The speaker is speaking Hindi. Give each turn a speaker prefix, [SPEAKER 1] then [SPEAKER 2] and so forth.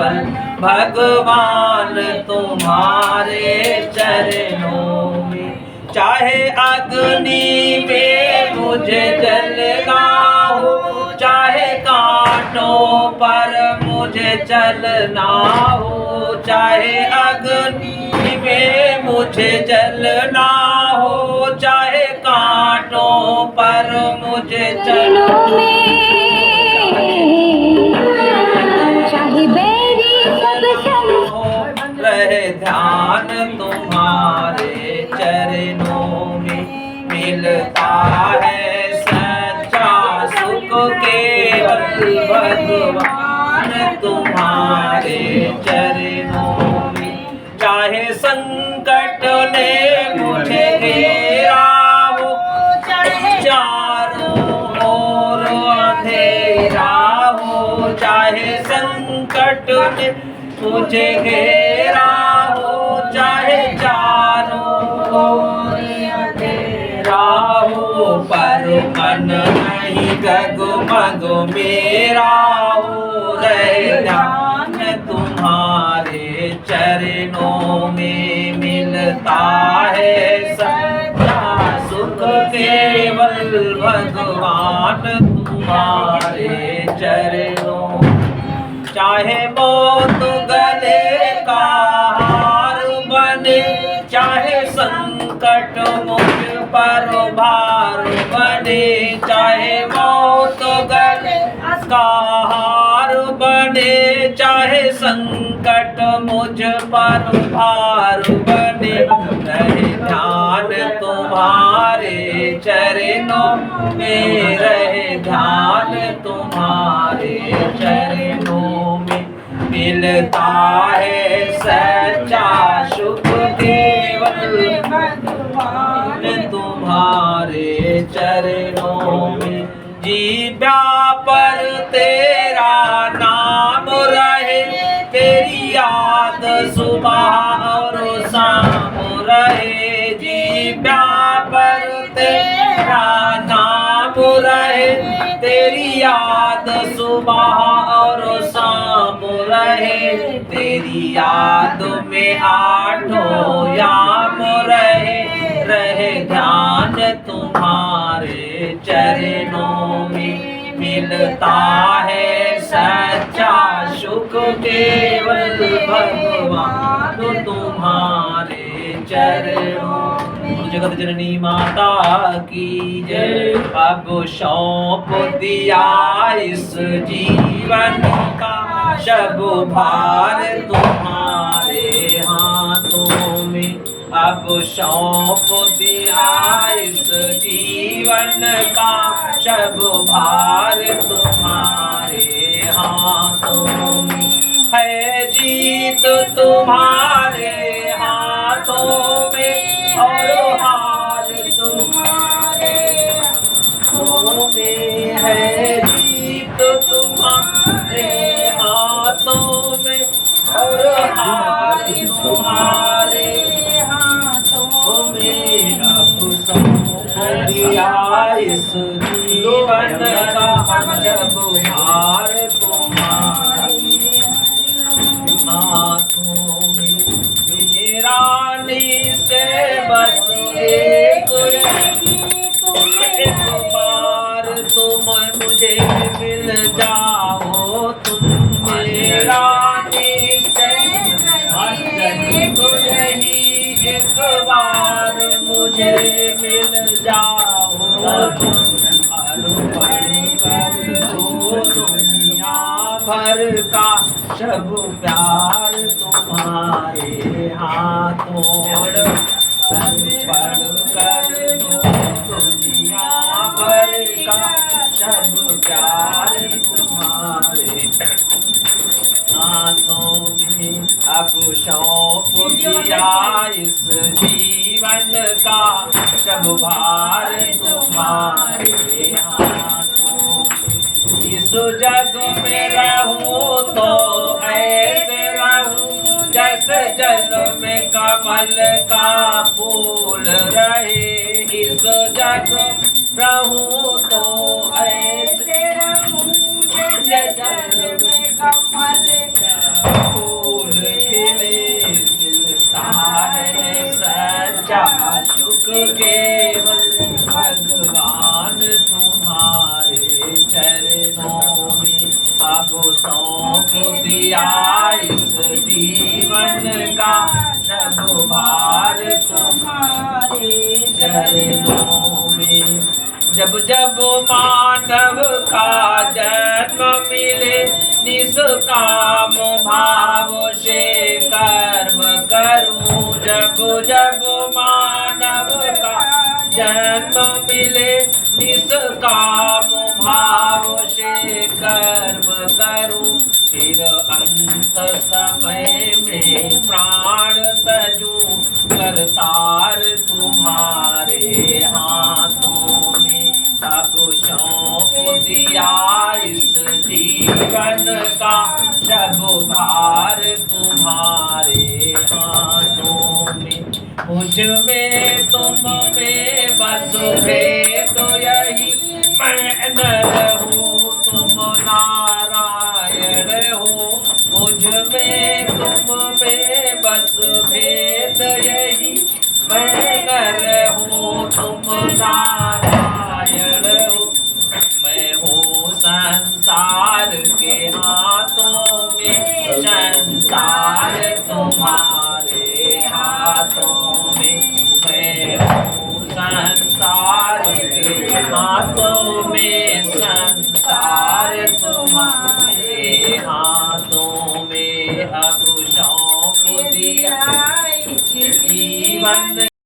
[SPEAKER 1] केवल भगवान तुम्हारे चरणों में। चाहे अग्नि में मुझे जलना हो, चाहे कांटों पर मुझे चलना हो, चाहे अग्नि में मुझे जलना हो, चाहे कांटों पर मुझे चलना हो,
[SPEAKER 2] चाहे बैरी सब संग
[SPEAKER 1] रहे ध्यान तुम्हारे चरणों में। मिलता है सच्चा सुख केवल भगवान तुम्हारे चरणों में। चाहे संकट ने मुझे घेरा हो, चारों ओर अंधेरा हो, चाहे संकट ने मुझे घेरा हो, चाहे चारों ओर अंधेरा हो, पर मन नहीं डगमग मेरा हो, रहे ध्यान तुम्हारे चरणों में। मिलता है सच्चा सुख केवल भगवान तुम्हारे चरणों। चाहे मौत गले का हार बने, चाहे संकट मुझ पर भार बने, चाहे मौत गले का हार बने, चाहे संकट मुझ पर भार बने, रहे ध्यान तुम्हारे चरणों में, रहे ध्यान तुम्हारे चरणों में। मिलता है सच्चा सुख केवल भगवान तुम्हारे चरणों में। जीभा पर तेरा नाम रहे, तेरी याद सुबह और शाम रहे। जीभा पर तेरा नाम रहे, तेरी याद सुबह और शाम रहे, तेरी याद में आठों याम रहे, रहे ध्यान तुम्हारे चरणों में। मिलता है सच्चा सुख केवल भगवान तुम्हारे चरणों में। जगत जननी माता की जय। अब सौंप दिया इस जीवन का सब भार तुम्हारे हाथों में। अब सौंप दिया इस जीवन का सब भार तुम्हारे हाथों में। है जीत तुम्हारे हाथों में और हार तुम्हारे हाथों में। है जीत तुम्हारे हाथों में और हार तुम्हारे हाथों में। अब सौंप दिया इस जीवन का सब भार तुम्हारे हाथों में। मेरा निश्चय बस एक बार तुम मुझे मिल जाओ, तुम मेरा निश्चय एक बार मुझे मिल जाओ, तुम अर्पण कर दो दुनिया भर का सब प्यार तुम्हारे हाथों। अर्पण कर दो दुनिया भर का सब प्यार तुम्हारे हाथों में। अब सौंप दिया इस जीवन का सब भार तुम्हारे हाथों। इस जग में रहूं तो ऐसे रहूं जैसे जल में कमल का फूल रहे। इस जग रहूं तो ऐसे रहूं जैसे जल में कमल का का सब भार तुम्हारे चरणों में। जब जब मानव का जन्म मिले निष्काम भाव से कर्म करूं। जब जब मानव का जन्म मिले निष्काम भाव से कर्म करूं। फिर अंत समय में प्राण तजूं करतार तुम्हारे हाथों में। सब सौंप दिया इस जीवन का सब भार तुम्हारे हाथों में। मुझ में तुम में बस भेद यही मैं न रहूं तुम नारायण हो। मुझ में तुम में बस भेद यही मैं न रहूं तुम नारायण हो। मैं हूँ संसार के हाथों में संसार तुम्हारे हाथों में। मैं हूँ संसार के हाथों